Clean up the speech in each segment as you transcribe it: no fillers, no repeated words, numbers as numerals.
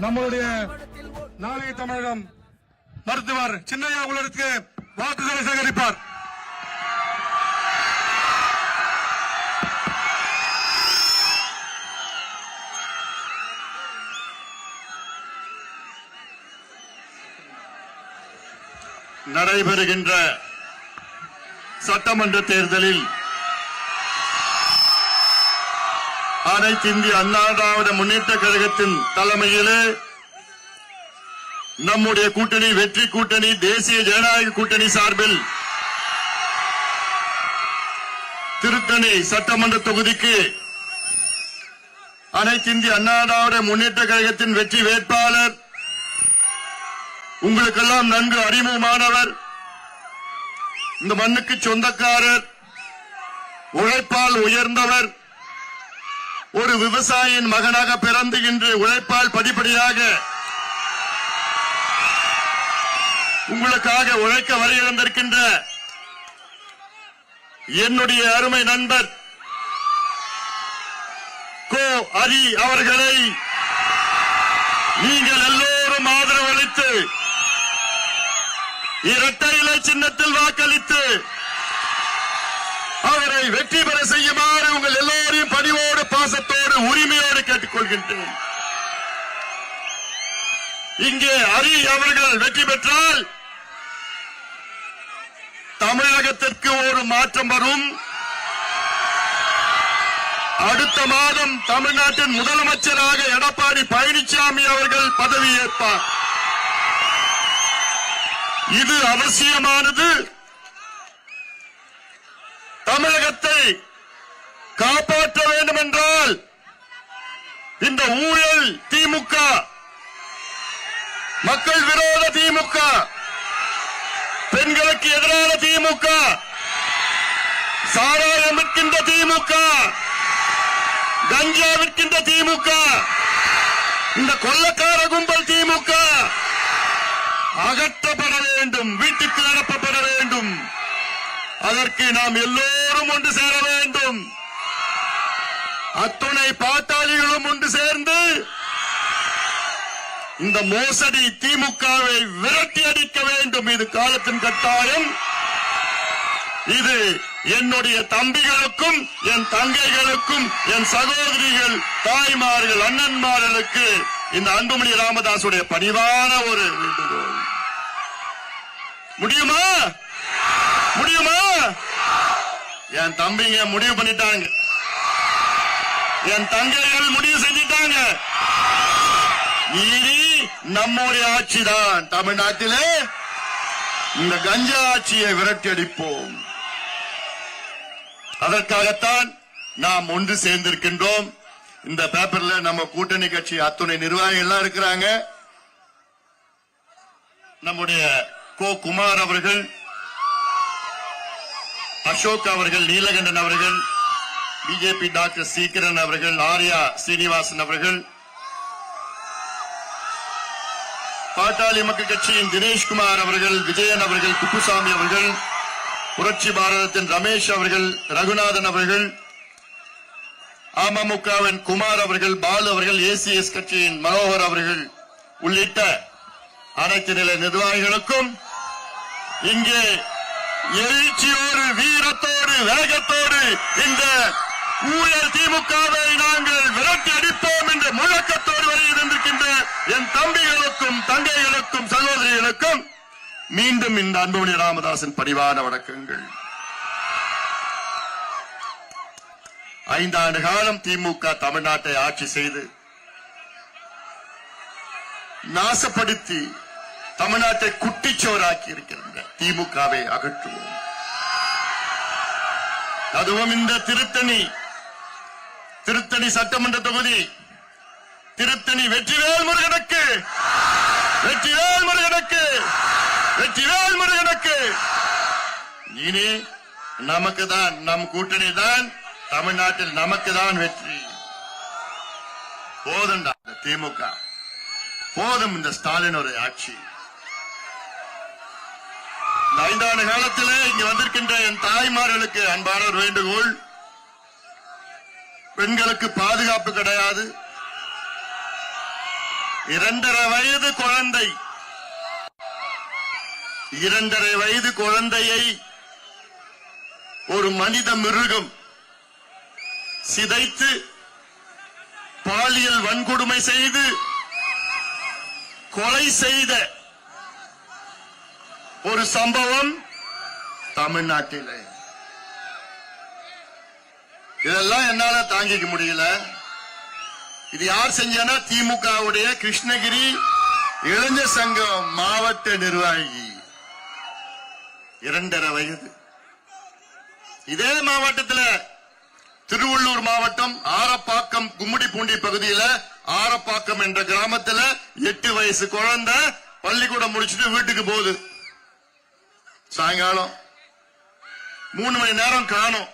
நம்மளுடைய நாளைய தமிழகம் மருத்துவர் சின்னையா உள்ளிருக்கு வாக்குகளை சேகரிப்பார். நடைபெறுகின்ற சட்டமன்ற தேர்தலில் அனைத்து இந்திய அண்ணா திராவிட முன்னேற்ற கழகத்தின் தலைமையிலே நம்முடைய கூட்டணி வெற்றி கூட்டணி தேசிய ஜனநாயக கூட்டணி சார்பில் திருத்தணி சட்டமன்ற தொகுதிக்கு அனைத்து இந்திய அண்ணா திராவிட முன்னேற்ற கழகத்தின் வெற்றி வேட்பாளர் உங்களுக்கெல்லாம் நன்கு அறிமுகமானவர், இந்த மண்ணுக்கு சொந்தக்காரர், உழைப்பால் உயர்ந்தவர், ஒரு விவசாயியின் மகனாக பிறந்து இன்று உழைப்பால் படிப்படியாக உங்களுக்காக உழைக்க வருகின்ற என்னுடைய அருமை நண்பர் கோ ஹரி அவர்களை நீங்கள் எல்லோரும் ஆதரவு அளித்து இரட்டை இலை சின்னத்தில் வாக்களித்து அவரை வெற்றி பெற செய்யுமாறு உங்கள் எல்லோரையும் பணிவோடு பாசத்தோடு உரிமையோடு கேட்டுக்கொள்கின்றேன். இங்கே ஹரி அவர்கள் வெற்றி பெற்றால் தமிழகத்திற்கு ஒரு மாற்றம் வரும். அடுத்த மாதம் தமிழ்நாட்டின் முதலமைச்சராக எடப்பாடி பழனிசாமி அவர்கள் பதவியேற்பார். இது அவசியமானது. தமிழகத்தை காப்பாற்ற வேண்டும் என்றால் இந்த ஊழல் திமுக, மக்கள் விரோத திமுக, பெண்களுக்கு எதிரான திமுக, சாராயம் விற்கின்ற திமுக, கஞ்சா விற்கின்ற திமுக, இந்த கொள்ளக்கார கும்பல் திமுக அகற்றப்பட வேண்டும், வீட்டுக்கு அனுப்பப்பட வேண்டும். அதற்கு நாம் எல்லோரும் ஒன்று சேர வேண்டும். அத்துணை பாட்டாளிகளும் ஒன்று சேர்ந்து இந்த மோசடி திமுகவை விரட்டி அடிக்க வேண்டும். இது காலத்தின் கட்டாயம். இது என்னுடைய தம்பிகளுக்கும் என் தங்கைகளுக்கும் என் சகோதரிகள் தாய்மார்கள் அண்ணன்மார்களுக்கு இந்த அன்புமணி ராமதாசுடைய பணிவான ஒரு வேண்டுகோள். முடியுமா? முடியுமா? என் தம்பிங்க முடிவு பண்ணிட்டாங்க, என் தங்கைகள் முடிவு செஞ்சிட்டாங்க. இனி நம்முடைய ஆட்சி தான் தமிழ்நாட்டிலே. இந்த கஞ்சா ஆட்சியை விரட்டி அடிப்போம். அதற்காகத்தான் நாம் ஒன்று சேர்ந்திருக்கின்றோம். இந்த பேப்பர்ல நம்ம கூட்டணி கட்சி அத்துணை நிர்வாகிகள் எல்லாம் இருக்கிறாங்க. நம்முடைய கோ குமார் அவர்கள், அசோக் அவர்கள், நீலகண்டன் அவர்கள், பிஜேபி டாக்டர் சீக்கிரன் அவர்கள், ஆர்யா சீனிவாசன் அவர்கள், பாட்டாளி மக்கள் கட்சியின் தினேஷ்குமார் அவர்கள், விஜயன் அவர்கள், குப்புசாமி அவர்கள், புரட்சி பாரதத்தின் ரமேஷ் அவர்கள், ரகுநாதன் அவர்கள், அமமுகவின் குமார் அவர்கள், பாலு அவர்கள், ஏசிஎஸ் கட்சியின் மனோகர் அவர்கள் உள்ளிட்ட அனைத்து நிலை நிர்வாகிகளுக்கும் இங்கே எழுச்சியோடு வீரத்தோடு வேகத்தோடு இந்த ஊழல் திமுகவை நாங்கள் விரட்டி அடிப்போம் என்ற முழக்கத்தோடு வருகின்ற என் தம்பிகளுக்கும் தங்கைகளுக்கும் சகோதரிகளுக்கும் மீண்டும் இந்த அன்புமணி ராமதாசின் பணிவான வணக்கங்கள். 5 ஆண்டு காலம் திமுக தமிழ்நாட்டை ஆட்சி செய்து நாசப்படுத்தி தமிழ்நாட்டை குட்டிச்சோராக்கி இருக்கின்ற திமுகவை அகற்றுவோம். அதுவும் இந்த திருத்தணி சட்டமன்ற தொகுதி, திருத்தணி வெற்றிவேல் முருகனுக்கு, வெற்றிவேல் முருகனுக்கு, வெற்றிவேல் முருகனுக்கு. இனி நமக்கு தான், நம் கூட்டணி தான் தமிழ்நாட்டில் நமக்கு தான் வெற்றி. போதும்டா திமுக, போதும் இந்த ஸ்டாலின் ஒரு ஆட்சி. 5 ஆண்டு காலத்திலே இங்கு வந்திருக்கின்ற என் தாய்மார்களுக்கு அன்பான ஒரு வேண்டுகோள். பெண்களுக்கு பாதுகாப்பு கிடையாது. 2.5 வயது குழந்தை 2.5 வயது குழந்தையை ஒரு மனித மிருகம் சிதைத்து பாலியல் வன்கொடுமை செய்து கொலை செய்த ஒரு சம்பவம் தமிழ்நாட்டில். இதெல்லாம் என்னால தாங்கிக்க முடியல. இது யார் செஞ்சானா திமுகவுடைய கிருஷ்ணகிரி இளைஞர் சங்கம் மாவட்ட நிர்வாகி. 2.5 வயது. இதே மாவட்டத்தில் திருவள்ளூர் மாவட்டம் ஆரப்பாக்கம் கும்மிடிப்பூண்டி பகுதியில் ஆரப்பாக்கம் என்ற கிராமத்தில் 8 வயசு குழந்தை பள்ளிக்கூடம் முடிச்சுட்டு வீட்டுக்கு போகுது. சாயங்காலம் 3 மணி நேரம் காணும்.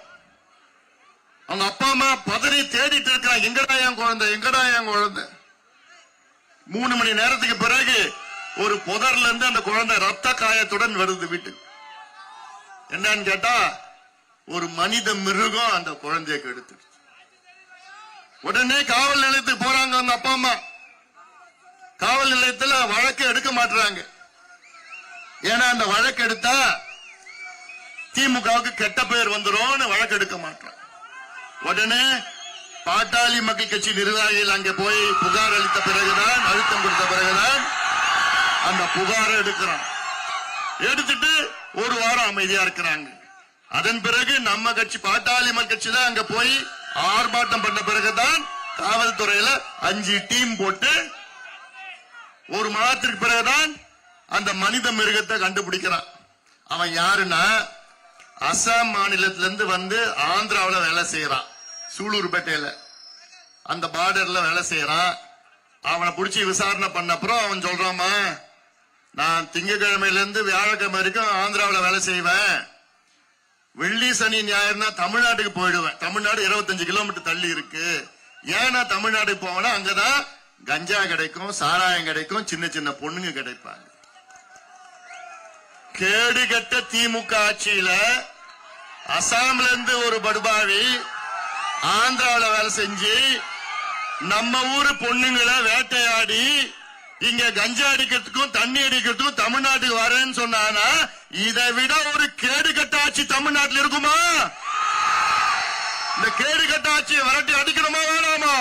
அவங்க அப்பா அம்மா பதறி தேடிட்டு இருக்கிறாங்க, எங்கடா என் குழந்தை, எங்கடா என் குழந்தை. 3 மணி நேரத்துக்கு பிறகு ஒரு புதர்ல இருந்து அந்த குழந்தை ரத்த காயத்துடன் வருது வீட்டுக்கு. என்னன்னு கேட்டா ஒரு மனித மிருகம் அந்த குழந்தையை கெடுத்து. உடனே காவல் நிலையத்துக்கு போறாங்க அந்த அப்பா அம்மா. காவல் நிலையத்தில் வழக்கு எடுக்க மாட்டாங்க. ஏன்னா அந்த வழக்கு எடுத்தா திமுகவுக்கு கெட்ட பெயர் வந்துரும், வழக்கு எடுக்க மாட்டாங்க. உடனே பாட்டாளி மக்கள் கட்சி நிர்வாகிகள் அங்கே போய் புகார் அளித்த பிறகுதான், அழுத்தம் கொடுத்த பிறகுதான் அந்த புகாரை எடுக்கிறான். எடுத்துட்டு ஒரு வாரம் அமைதியா இருக்கிறாங்க. அதன் பிறகு நம்ம கட்சி பாட்டாளி மக்கள் கட்சி தான் அங்க போய் ஆர்ப்பாட்டம் பண்ண பிறகுதான் காவல்துறையில 5 டீம் போட்டு ஒரு மாதத்திற்கு பிறகுதான் அந்த மனித மிருகத்தை கண்டுபிடிக்கிறான். அவன் யாருன்னா அசாம் மாநிலத்திலிருந்து வந்து ஆந்திராவில் வேலை செய்யறான். சூலூர்பேட்டையில அந்த பார்டர்ல வேலை செய்யறான். அவனை பிடிச்சி விசாரணை பண்ண அப்புறம் அவன் சொல்றாமா, நான் திங்கக்கிழமையிலிருந்து வியாழக்கிழமை வரைக்கும் ஆந்திராவில் வேலை செய்வேன், வெள்ளி சனி ஞாயிறுனா தமிழ்நாட்டுக்கு போயிடுவேன். தமிழ்நாடு 25 கிலோமீட்டர் தள்ளி இருக்கு. ஏன் நான் தமிழ்நாட்டுக்கு போவேன்னா அங்கதான் கஞ்சா கிடைக்கும், சாராயம் கிடைக்கும், சின்ன சின்ன பொண்ணுங்க கிடைப்பாங்க. கேடுகட்ட திமுக ஆட்சியில அசாம்ல இருந்து ஒரு படுபாவி ஆந்திராவில் வேலை செஞ்சு நம்ம ஊரு பொண்ணுங்களை வேட்டையாடி இங்க கஞ்சா அடிக்கிறதுக்கும் தண்ணி அடிக்கிறதுக்கும் தமிழ்நாட்டுக்கு வரேன்னு சொன்னானா இதை விட ஒரு கேடுகட்ட ஆட்சி தமிழ்நாட்டில் இருக்குமா? இந்த கேடுகட்ட ஆட்சியை விரட்டி அடிக்கணுமா வேணாமா?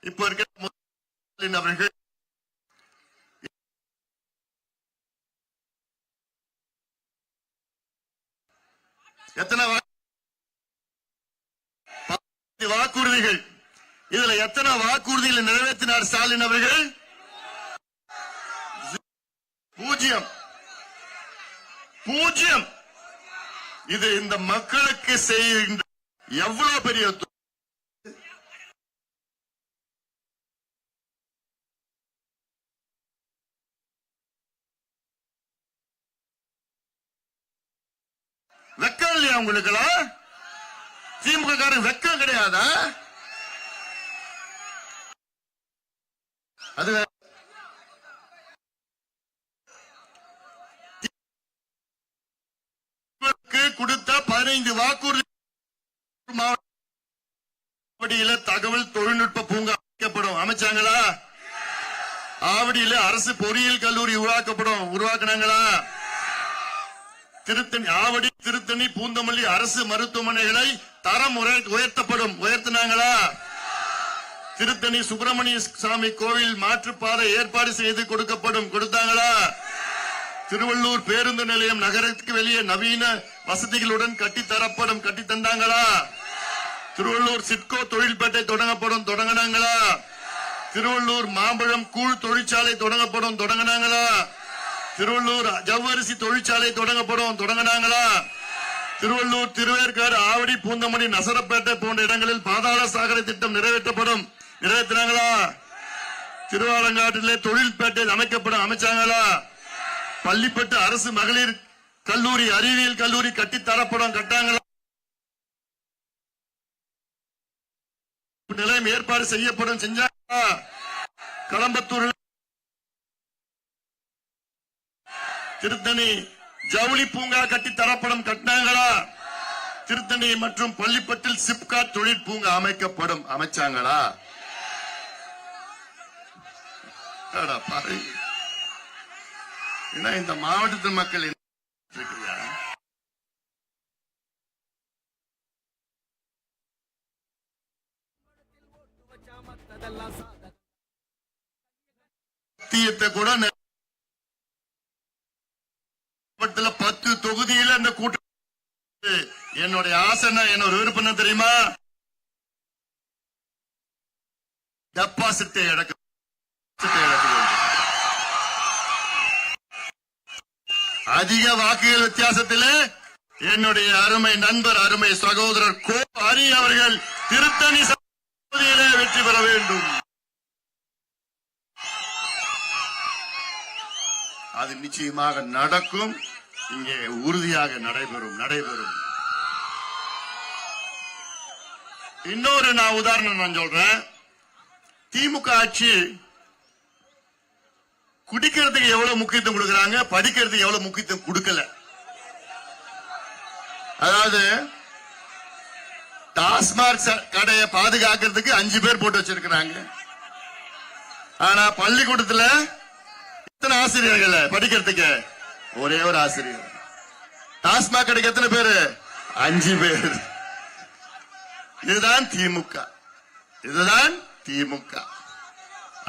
இப்ப இருக்கிற அவர்கள் எத்தனை வாக்குறுதிகள், இதுல எத்தனை வாக்குறுதிகளை நிறைவேற்றினார் ஸ்டாலின் அவர்கள்? 0. இது இந்த மக்களுக்கு செய்கின்ற எவ்வளவு பெரிய வெக்கம் இல்லையா உங்களுக்கெல்லாம்? திமுக காரன் வெக்கம் கிடையாதா? அது கொடுத்த 15 வாக்குறுதி. ஆவடியில தகவல் தொழில்நுட்ப பூங்கா அமைக்கப்படும், அமைச்சாங்களா? ஆவடியில அரசு பொறியியல் கல்லூரி உருவாக்கினாங்களா? ஆவடி, திருத்தணி, பூந்தமல்லி அரசு மருத்துவமனைகளை தரம் உயர்த்தப்படும், உயர்த்தினாங்களா? திருத்தணி சுப்பிரமணிய சாமி கோவில் மாற்றுப்பாதை ஏற்பாடு செய்து கொடுக்கப்படும், கொடுத்தாங்களா? திருவள்ளூர் பேருந்து நிலையம் நகரத்துக்கு வெளியே நவீன வசதிகளுடன் கட்டித்தரப்படும், கட்டி தந்தாங்களா? திருவள்ளூர் சிட்கோ தொழில்பேட்டை தொடங்கப்படும், தொடங்கினாங்களா? திருவள்ளூர் மாம்பழம் கூழ் தொழிற்சாலை தொடங்கப்படும், தொடங்கினாங்களா? திருவள்ளூர் ஜவ்வரிசி தொழிற்சாலை தொடங்கப்படும், தொடங்கினாங்களா? திருவள்ளூர், திருவேற்காடு, ஆவடி, பூந்தமல்லி, நசரப்பேட்டை போன்ற இடங்களில் பாதாள சாக்கடை திட்டம் நிறைவேற்றப்படும், நிறைவேற்றினாங்களா? திருவாலங்காட்டிலே தொழில்பேட்டை அமைக்கப்படும், அமைச்சாங்களா? பள்ளிப்பட்டு அரசு மகளிர் கல்லூரி, அறிவியல் கல்லூரி கட்டித்தரப்படும், கட்டாங்களா? நிலையம் ஏற்பாடு செய்யப்படும், செஞ்சாங்களா? கடம்பத்தூர், திருத்தணி ஜவுளி பூங்கா கட்டித்தரப்படும், கட்டினாங்களா? திருத்தணி மற்றும் பள்ளிப்பட்டில் சிப்காட் தொழிற்பூங்கா அமைக்கப்படும், அமைச்சாங்களா? பாரு, இந்த மாவட்டத்து மக்கள் இருக்கியா? கூட 10 தொகுதியில் இந்த கூட்டம். என்னுடைய ஆசை, என்ன ஒரு விருப்பம் தெரியுமா? டெபாசிட்டை இழக்க அதிக வாக்குகள் வித்தியாசத்தில் என்னுடைய அருமை நண்பர், அருமை சகோதரர் கோ ஹரி அவர்கள் திருத்தணி தொகுதியிலே வெற்றி பெற வேண்டும். அது நிச்சயமாக நடக்கும். இங்கே உறுதியாக நடைபெறும். இன்னொரு உதாரணம் நான் சொல்றேன். திமுக ஆட்சி குடிக்கிறதுக்கு எவ்வளவு முக்கியத்துவம் கொடுக்கறாங்க, படிக்கிறதுக்கு எவ்வளவு முக்கியத்துவம் கொடுக்கல. அதாவது டாஸ்மாக் கடையை பாதுகாக்கிறதுக்கு 5 பேர் போட்டு வச்சிருக்கிறாங்க. ஆனா பள்ளிக்கூடத்துல எத்தனை ஆசிரியர்கள் படிக்கிறதுக்கு? ஒரே ஒரு ஆசிரியர். டாஸ்மாக் கடைக்கு எத்தனை பேரு? 5 பேர். இதுதான் திமுக.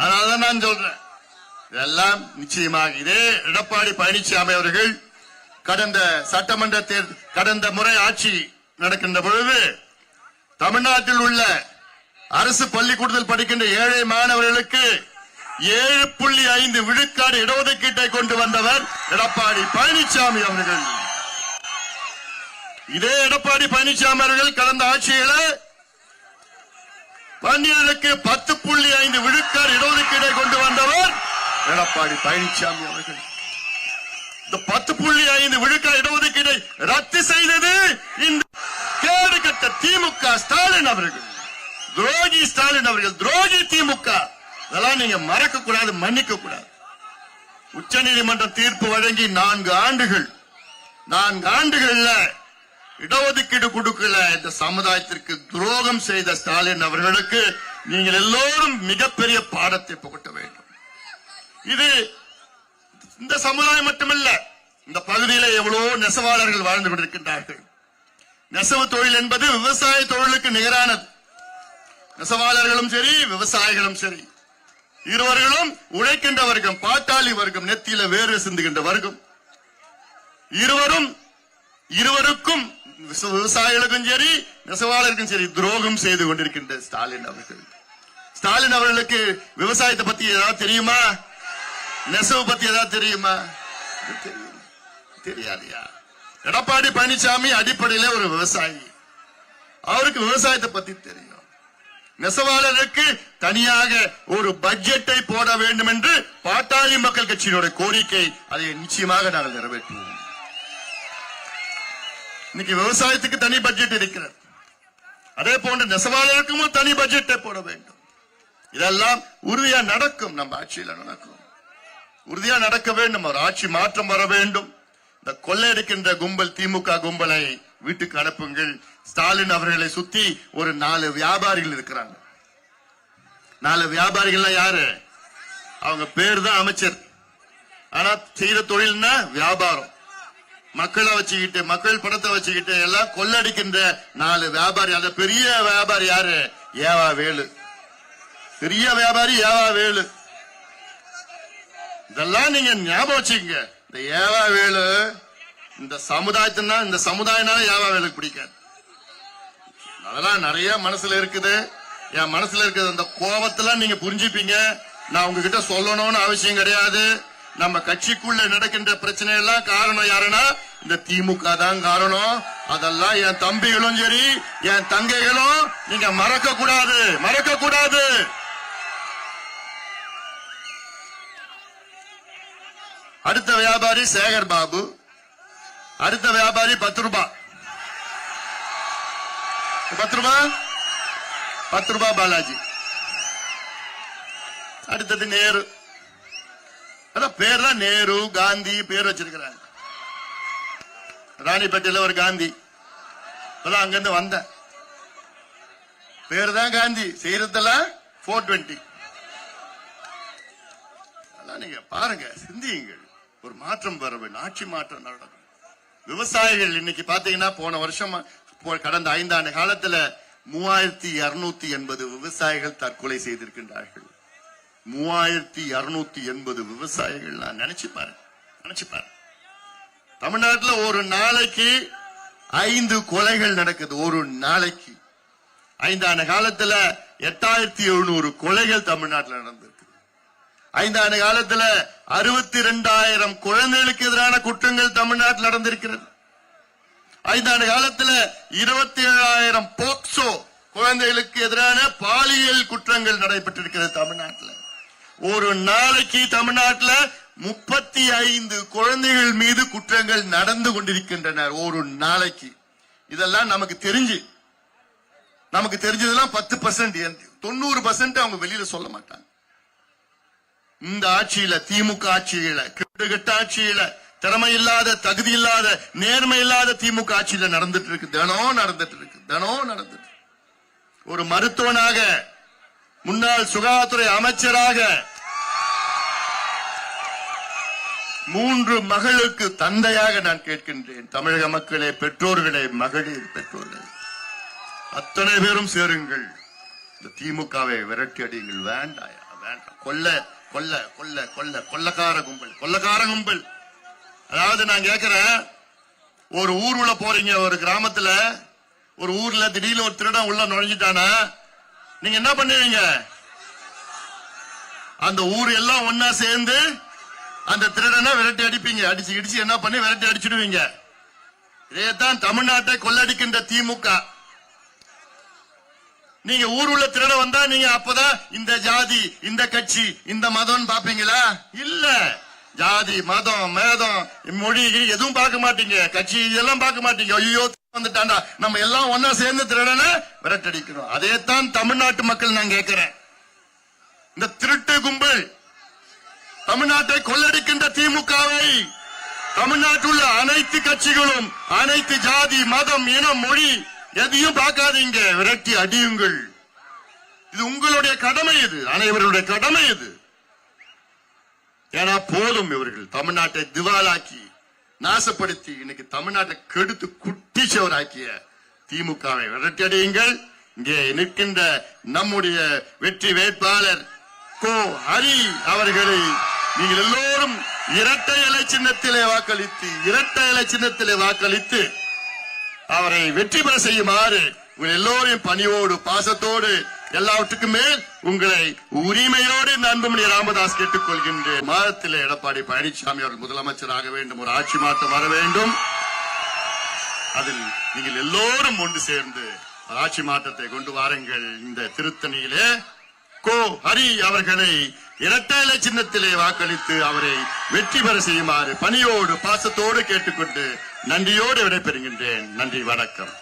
அதனாலதான் நான் சொல்றேன், இதெல்லாம் நிச்சயமாக இதே எடப்பாடி பழனிசாமி அவர்கள் கடந்த சட்டமன்ற கடந்த முறை ஆட்சி நடக்கின்ற பொழுது தமிழ்நாட்டில் உள்ள அரசு பள்ளிக்கூடத்தில் படிக்கின்ற ஏழை மாணவர்களுக்கு 7.5 விழுக்காடு இடஒதுக்கீட்டை கொண்டு வந்தவர் எடப்பாடி பழனிசாமி அவர்கள். இதே எடப்பாடி பழனிசாமி அவர்கள் கடந்த ஆட்சியில வன்னியர்களுக்கு 10.5 விழுக்காடு இடஒதுக்கீட்டை கொண்டு வந்தவர் எடப்பாடி பழனிசாமி அவர்கள். இந்த 10.5 விழுக்காடு இடஒதுக்கீட்டை ரத்து செய்தது இந்த கேடு கட்ட திமுக ஸ்டாலின் அவர்கள். துரோகி ஸ்டாலின் அவர்கள், துரோகி திமுக. இதெல்லாம் நீங்க மறக்க கூடாது, மன்னிக்க கூடாது. உச்ச நீதிமன்றம் தீர்ப்பு வழங்கி 4 ஆண்டுகள்ல இடஒதுக்கீடு கொடுக்கல. இந்த சமுதாயத்திற்கு துரோகம் செய்த ஸ்டாலின் அவர்களுக்கு நீங்கள் எல்லோரும் மிகப்பெரிய பாடத்தை புகட்ட வேண்டும். இது இந்த சமுதாயம் மட்டுமல்ல, இந்த பகுதியில எவ்வளவோ நெசவாளர்கள் வாழ்ந்து கொண்டிருக்கின்றார்கள். நெசவு தொழில் என்பது விவசாய தொழிலுக்கு நிகரானது. நெசவாளர்களும் சரி, விவசாயிகளும் சரி, இருவர்களும் உழைக்கின்ற வர்க்கம், பாட்டாளி வர்க்கம், நெத்தியில வேறு சிந்துகின்ற வர்க்கம். இருவருக்கும் விவசாயிகளுக்கும் சரி, நெசவாளருக்கும் சரி துரோகம் செய்து கொண்டிருக்கின்ற ஸ்டாலின் அவர்கள். ஸ்டாலின் அவர்களுக்கு விவசாயத்தை பத்தி ஏதாவது தெரியுமா? நெசவு பத்தி ஏதாவது தெரியுமா? தெரியாதியா? எடப்பாடி பழனிசாமி அடிப்படையில ஒரு விவசாயி, அவருக்கு விவசாயத்தை பத்தி தெரியும். நெசவாளருக்கு தனியாக ஒரு பட்ஜெட்டை போட வேண்டும் என்று பாட்டாளி மக்கள் கட்சியினுடைய கோரிக்கை. அதை நிச்சயமாக நாங்கள் நிறைவேற்றுவோம். இன்னைக்கு விவசாயத்துக்கு தனி பட்ஜெட் இருக்கிறது. அதே போன்று நெசவாளருக்கும் தனி பட்ஜெட்டை போட வேண்டும். இதெல்லாம் உறுதியா நடக்கும். நம்ம ஆட்சியில நடக்கும், உறுதியா நடக்க வேண்டும். ஒரு ஆட்சி மாற்றம் வர வேண்டும். இந்த கொள்ளையடிக்கின்ற கும்பல், திமுக கும்பலை வீட்டுக்கு அனுப்புங்கள். ஸ்டாலின் அவர்களை சுத்தி ஒரு 4 வியாபாரிகள் இருக்கிறாங்க. 4 வியாபாரிகள் யாரு? அவங்க பேர் தான் அமைச்சர். ஆனா செய்த தொழில்னா வியாபாரம். மக்களை வச்சுக்கிட்டு, மக்கள் பணத்தை வச்சுக்கிட்டு எல்லாம் கொள்ளடிக்கின்ற 4 வியாபாரி. அந்த பெரிய வியாபாரி யாரு? ஏவா வேலு. பெரிய வியாபாரி ஏவா வேலு. இதெல்லாம் நீங்க ஞாபகம் வச்சுக்கங்க. இந்த ஏவா வேலு இந்த சமுதாயத்தினா, இந்த சமுதாயனால ஏவா வேலுக்கு பிடிக்காது. அதெல்லாம் நிறைய மனசுல இருக்குது. என் மனசுல இருக்கிறது அந்த கோபத்தெல்லாம் நீங்க புரிஞ்சுப்பீங்க. நான் உங்ககிட்ட சொல்லணும்னு அவசியம் கிடையாது. நம்ம கட்சிக்குள்ள நடக்கின்ற பிரச்சனை எல்லாம் காரணம் யாருன்னா இந்த திமுக தான் காரணம். அதெல்லாம் என் தம்பிகளும் சரி, என் தங்கைகளும் நீங்க மறக்க கூடாது. அடுத்த வியாபாரி சேகர் பாபு. அடுத்த வியாபாரி 10 ரூபாய் 10 ரூபாய் 10 ரூபாய் பாலாஜி. அடுத்தது நேரு. அதான் பேர்லாம் நேரு காந்தி பேர் வச்சிருக்கிறாங்க. ராணிப்பேட்டையில ஒரு காந்தி, அங்கிருந்து வந்த பேர் தான் காந்தி, செய்யறதெல்லாம் 420. நீங்க பாருங்க, சிந்தியுங்கள். ஒரு மாற்றம் வர வேண்டும், ஆட்சி மாற்றம் நடக்கும். விவசாயிகள் இன்னைக்கு பாத்தீங்கன்னா போன வருஷம் கடந்த 5 ஆண்டு காலத்துல 3280 விவசாயிகள் தற்கொலை செய்திருக்கின்றார்கள். 3280 விவசாயிகள். நான் நினைச்சு பாருங்க. தமிழ்நாட்டில் ஒரு நாளைக்கு 5 கொலைகள் நடக்குது. ஒரு நாளைக்கு 5 ஆண்டு காலத்துல 8700 கொலைகள் தமிழ்நாட்டில் நடந்திருக்கு. 5 ஆண்டு காலத்துல 62,000 குழந்தைகளுக்கு எதிரான குற்றங்கள் தமிழ்நாட்டில் நடந்திருக்கிறது. 5 ஆண்டு காலத்துல 27,000 போக்சோ குழந்தைகளுக்கு எதிரான பாலியல் குற்றங்கள் நடைபெற்றிருக்கிறது தமிழ்நாட்டில். ஒரு நாளைக்கு தமிழ்நாட்டில் 35 குழந்தைகள் மீது குற்றங்கள் நடந்து கொண்டிருக்கின்றன. ஒரு நாளைக்கு. இதெல்லாம் நமக்கு தெரிஞ்சதெல்லாம் 10%. 90% அவங்க வெளியில சொல்ல மாட்டாங்க. இந்த ஆட்சியில, திமுக ஆட்சியில, கெட்ட ஆட்சியில, திறமை இல்லாத, தகுதி இல்லாத, நேர்மை இல்லாத திமுக ஆட்சியில நடந்துட்டு இருக்கு. தினம் நடந்துட்டு. ஒரு மருத்துவனாக, முன்னாள் சுகாதாரத்துறை அமைச்சராக, 3 மகளுக்கு தந்தையாக நான் கேட்கின்றேன். தமிழக மக்களே, பெற்றோர்களே, மகளிர் பெற்றோர்களே, அத்தனை பேரும் சேருங்கள். இந்த திமுகவை விரட்டி அடியுங்கள். வேண்டாம். கொள்ளக்கார கும்பல். அதாவது நான் கேட்கிறேன், ஒரு ஊருல போறீங்க, ஒரு கிராமத்துல, ஒரு ஊர்ல திடீர்னு ஒரு திருடன் உள்ள நுழைஞ்சிட்டானா நீங்க என்ன பண்ணுவீங்க? அந்த ஊர் எல்லாம் ஒன்னா சேர்ந்து அந்த திருடனை விரட்டி அடிப்பீங்க. அடிச்சு என்ன பண்ணி விரட்டி அடிச்சிடுவீங்க. இதைத்தான் தமிழ்நாட்டை கொள்ளடிக்கின்ற திமுக. நீங்க ஊர் உள்ள திருட வந்தா நீங்க அப்பதான் இந்த ஜாதி, இந்த கட்சி, இந்த மதம் பாப்பீங்களா? இல்ல. ஜாதி, மதம், மேதம், மொழி எதுவும் பார்க்க மாட்டீங்க. கட்சி இதெல்லாம் பார்க்க மாட்டீங்க. ஐயோ வந்துட்டாண்டா, நம்ம எல்லாம் ஒன்னா சேர்ந்து திருடனை விரட்டடிக்கிறோம். அதைத்தான் தமிழ்நாட்டு மக்கள் நான் கேட்கிறேன். இந்த திருட்டு கும்பல் தமிழ்நாட்டை கொள்ளடிக்கின்ற திமுகவை தமிழ்நாட்டில் உள்ள அனைத்து கட்சிகளும், அனைத்து ஜாதி, மதம், இனம், மொழி எதையும் பார்க்காதீங்க, விரட்டி அடியுங்கள். இது உங்களுடைய கடமை. இது அனைவருடைய கடமை. இது ஏன்னா போதும், இவர்கள் தமிழ்நாட்டை திவாலாக்கி நாசப்படுத்தி இன்னைக்கு தமிழ்நாட்டை கெடுத்து குட்டிச்சவராக்கிய திமுகவை விரட்டி அடியுங்கள். இங்கே நிற்கின்ற நம்முடைய வெற்றி வேட்பாளர் கோ ஹரி அவர்களை நீங்கள் எல்லோரும் இரட்டை இலை சின்னத்திலே வாக்களித்து அவரை வெற்றி பெற செய்யுமாறு உங்கள் எல்லோரையும் பணியோடு, பாசத்தோடு, எல்லாவற்றுக்கும் மேல் உங்களை உரிமையோடு அன்புமணி ராமதாஸ் கேட்டுக் கொள்கின்றேன். மாதத்திலே எடப்பாடி பழனிசாமி அவர்கள் முதலமைச்சராக வேண்டும். ஒரு ஆட்சி மாற்றம் வர வேண்டும். அதில் நீங்கள் எல்லோரும் ஒன்று சேர்ந்து ஆட்சி மாற்றத்தை கொண்டு வாருங்கள். இந்த திருத்தணியிலே கோ ஹரி அவர்களை இரட்டை இலை சின்னத்திலே வாக்களித்து அவரை வெற்றி பெற செய்யுமாறு பணியோடு, பாசத்தோடு கேட்டுக்கொண்டு நன்றியோடு விடைபெறுகின்றேன். நன்றி, வணக்கம்.